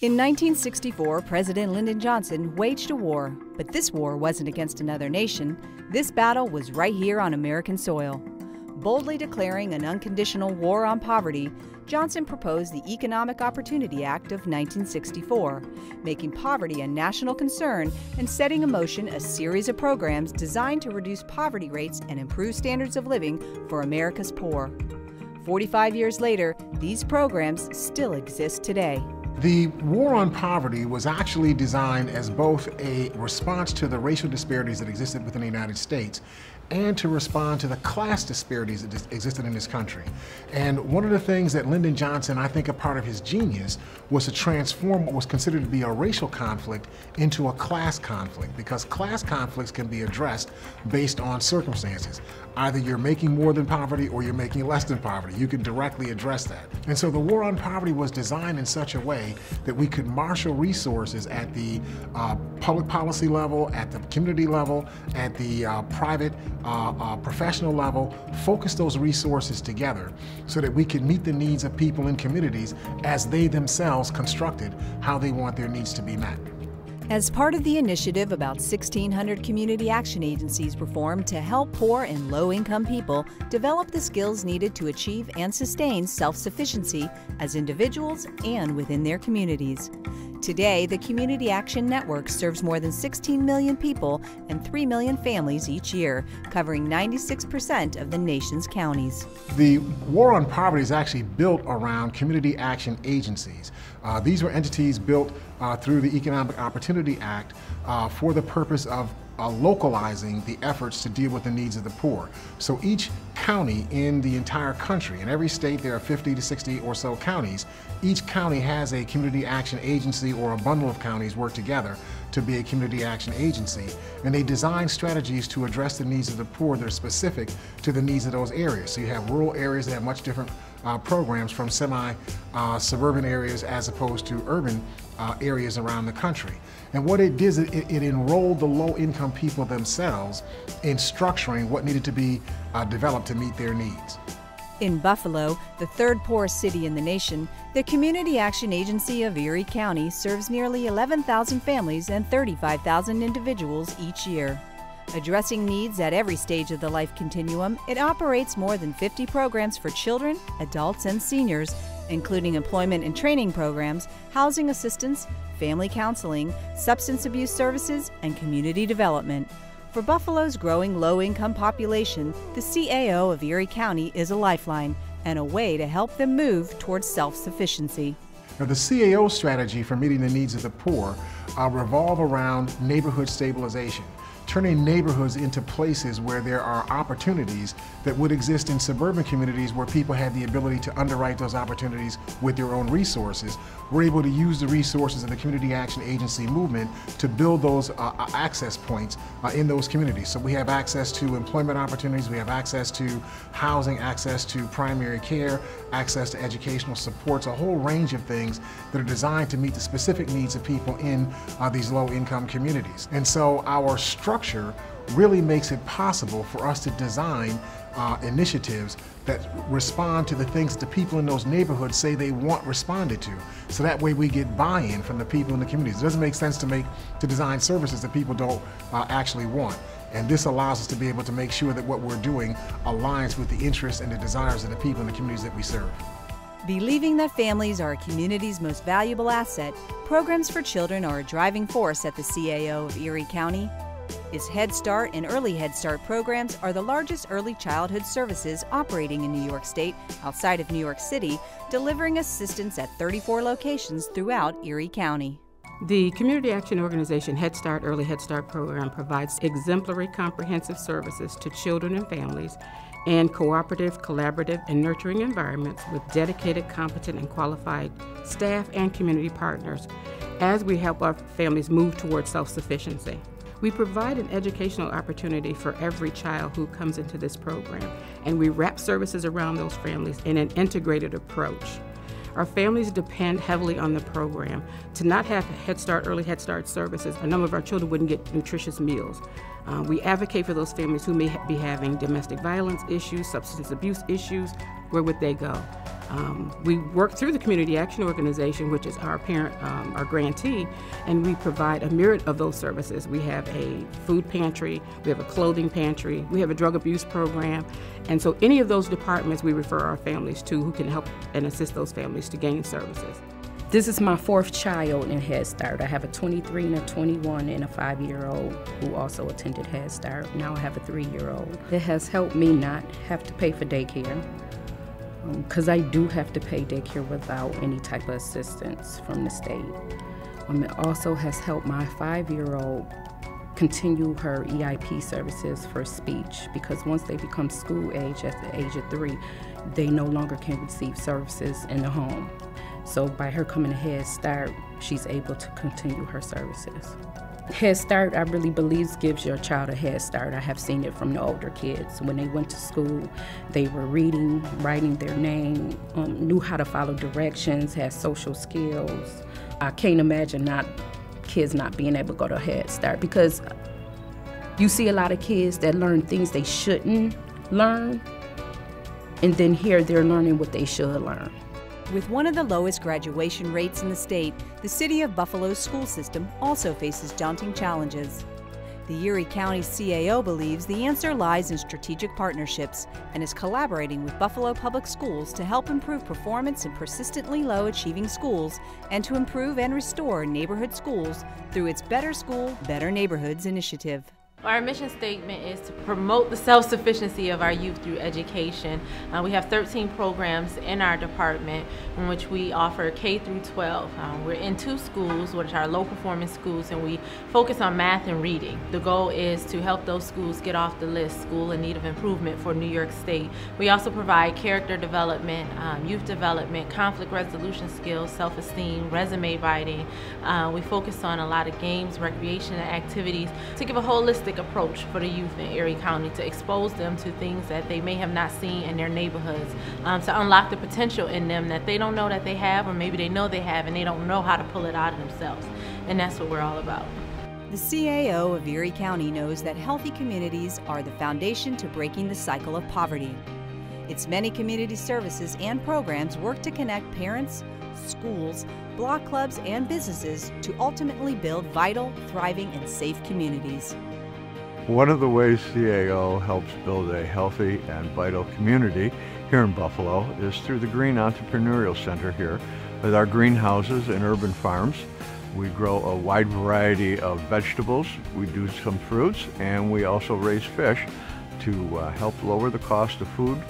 In 1964, President Lyndon Johnson waged a war, but this war wasn't against another nation. This battle was right here on American soil. Boldly declaring an unconditional war on poverty, Johnson proposed the Economic Opportunity Act of 1964, making poverty a national concern and setting in motion a series of programs designed to reduce poverty rates and improve standards of living for America's poor. 45 years later, these programs still exist today. The war on poverty was actually designed as both a response to the racial disparities that existed within the United States and to respond to the class disparities that existed in this country. And one of the things that Lyndon Johnson, I think a part of his genius, was to transform what was considered to be a racial conflict into a class conflict, because class conflicts can be addressed based on circumstances. Either you're making more than poverty or you're making less than poverty. You can directly address that. And so the war on poverty was designed in such a way that we could marshal resources at the public policy level, at the community level, at the private professional level, focus those resources together so that we can meet the needs of people in communities as they themselves constructed how they want their needs to be met. As part of the initiative, about 1,600 community action agencies were formed to help poor and low-income people develop the skills needed to achieve and sustain self-sufficiency as individuals and within their communities. Today, the Community Action Network serves more than 16 million people and 3 million families each year, covering 96% of the nation's counties. The war on poverty is actually built around community action agencies. These were entities built through the Economic Opportunity Act for the purpose of localizing the efforts to deal with the needs of the poor. So each county in the entire country, in every state there are 50 to 60 or so counties, each county has a community action agency or a bundle of counties work together to be a community action agency. And they design strategies to address the needs of the poor that are specific to the needs of those areas. So you have rural areas that have much different programs from semi-suburban areas as opposed to urban areas around the country. And what it did is it enrolled the low-income people themselves in structuring what needed to be developed to meet their needs. In Buffalo, the third poorest city in the nation, the Community Action Agency of Erie County serves nearly 11,000 families and 35,000 individuals each year. Addressing needs at every stage of the life continuum, it operates more than 50 programs for children, adults, and seniors, including employment and training programs, housing assistance, family counseling, substance abuse services, and community development. For Buffalo's growing low-income population, the CAO of Erie County is a lifeline and a way to help them move towards self-sufficiency. Now, the CAO strategy for meeting the needs of the poor revolve around neighborhood stabilization, turning neighborhoods into places where there are opportunities that would exist in suburban communities where people had the ability to underwrite those opportunities with their own resources. We're able to use the resources of the Community Action Agency movement to build those access points in those communities. So we have access to employment opportunities, we have access to housing, access to primary care, access to educational supports, a whole range of things that are designed to meet the specific needs of people in these low-income communities. And so our structure really makes it possible for us to design initiatives that respond to the things that the people in those neighborhoods say they want responded to. So that way we get buy-in from the people in the communities. It doesn't make sense to design services that people don't actually want. And this allows us to be able to make sure that what we're doing aligns with the interests and the desires of the people in the communities that we serve. Believing that families are a community's most valuable asset, programs for children are a driving force at the CAO of Erie County. Its Head Start and Early Head Start programs are the largest early childhood services operating in New York State outside of New York City, delivering assistance at 34 locations throughout Erie County. The Community Action Organization Head Start Early Head Start program provides exemplary comprehensive services to children and families and cooperative, collaborative, and nurturing environments with dedicated, competent, and qualified staff and community partners as we help our families move towards self-sufficiency. We provide an educational opportunity for every child who comes into this program, and we wrap services around those families in an integrated approach. Our families depend heavily on the program. To not have Head Start, Early Head Start services, a number of our children wouldn't get nutritious meals. We advocate for those families who may be having domestic violence issues, substance abuse issues. Where would they go? We work through the Community Action Organization, which is our parent, our grantee, and we provide a myriad of those services. We have a food pantry, we have a clothing pantry, we have a drug abuse program, and so any of those departments we refer our families to who can help and assist those families to gain services. This is my fourth child in Head Start. I have a 23 and a 21 and a 5-year-old who also attended Head Start. Now I have a 3-year-old. It has helped me not have to pay for daycare, because I do have to pay daycare without any type of assistance from the state. It also has helped my 5-year-old continue her EIP services for speech, because once they become school age at the age of 3, they no longer can receive services in the home. So by her coming to Head Start, she's able to continue her services. Head Start, I really believe, gives your child a head start. I have seen it from the older kids. When they went to school, they were reading, writing their name, knew how to follow directions, had social skills. I can't imagine kids not being able to go to Head Start, because you see a lot of kids that learn things they shouldn't learn, and then here they're learning what they should learn. With one of the lowest graduation rates in the state, the City of Buffalo's school system also faces daunting challenges. The Erie County CAO believes the answer lies in strategic partnerships and is collaborating with Buffalo Public Schools to help improve performance in persistently low-achieving schools and to improve and restore neighborhood schools through its Better School, Better Neighborhoods initiative. Our mission statement is to promote the self-sufficiency of our youth through education. We have 13 programs in our department in which we offer K through 12. We're in 2 schools, which are low-performing schools, and we focus on math and reading. The goal is to help those schools get off the list, school in need of improvement for New York State. We also provide character development, youth development, conflict resolution skills, self-esteem, resume writing. We focus on a lot of games, recreation, and activities to give a holistic approach for the youth in Erie County, to expose them to things that they may have not seen in their neighborhoods, to unlock the potential in them that they don't know that they have, or maybe they know they have and they don't know how to pull it out of themselves. And that's what we're all about. The CAO of Erie County knows that healthy communities are the foundation to breaking the cycle of poverty. Its many community services and programs work to connect parents, schools, block clubs, and businesses to ultimately build vital, thriving, and safe communities. One of the ways CAO helps build a healthy and vital community here in Buffalo is through the Green Entrepreneurial Center here with our greenhouses and urban farms. We grow a wide variety of vegetables, we do some fruits, and we also raise fish to help lower the cost of food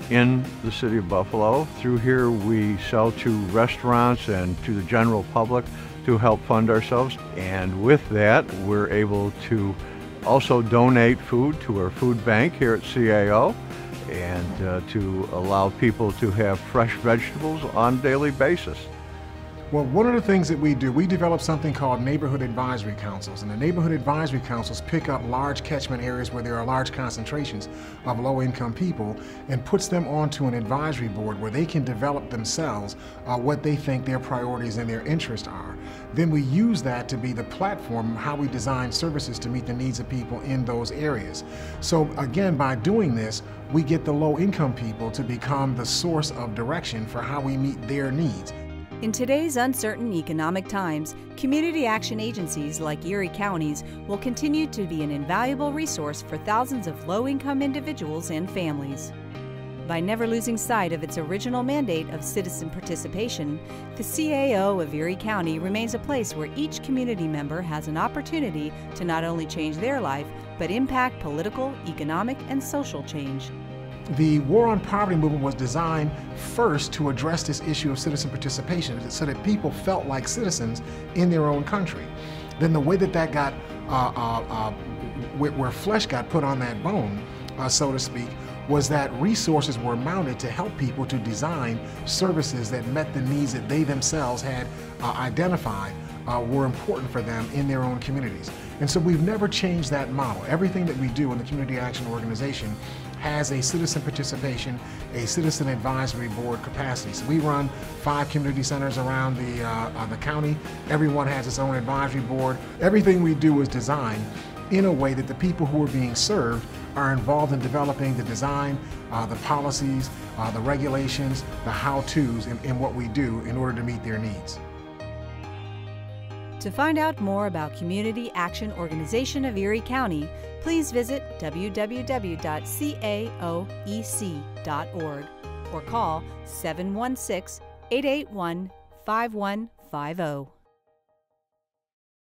in the city of Buffalo. Through here we sell to restaurants and to the general public to help fund ourselves, and with that we're able to also donate food to our food bank here at CAO, and to allow people to have fresh vegetables on a daily basis. Well, one of the things that we do, we develop something called neighborhood advisory councils, and the neighborhood advisory councils pick up large catchment areas where there are large concentrations of low-income people and puts them onto an advisory board where they can develop themselves what they think their priorities and their interests are. Then we use that to be the platform how we design services to meet the needs of people in those areas. So again, by doing this, we get the low-income people to become the source of direction for how we meet their needs. In today's uncertain economic times, community action agencies like Erie County's will continue to be an invaluable resource for thousands of low-income individuals and families. By never losing sight of its original mandate of citizen participation, the CAO of Erie County remains a place where each community member has an opportunity to not only change their life, but impact political, economic, and social change. The War on Poverty movement was designed first to address this issue of citizen participation so that people felt like citizens in their own country. Then the way that that got, where flesh got put on that bone, so to speak, was that resources were mounted to help people to design services that met the needs that they themselves had identified were important for them in their own communities. And so we've never changed that model. Everything that we do in the Community Action Organization has a citizen participation, a citizen advisory board capacity. So we run 5 community centers around the county. Everyone has its own advisory board. Everything we do is designed in a way that the people who are being served are involved in developing the design, the policies, the regulations, the how-tos in what we do in order to meet their needs. To find out more about Community Action Organization of Erie County, please visit www.caoec.org or call 716-881-5150.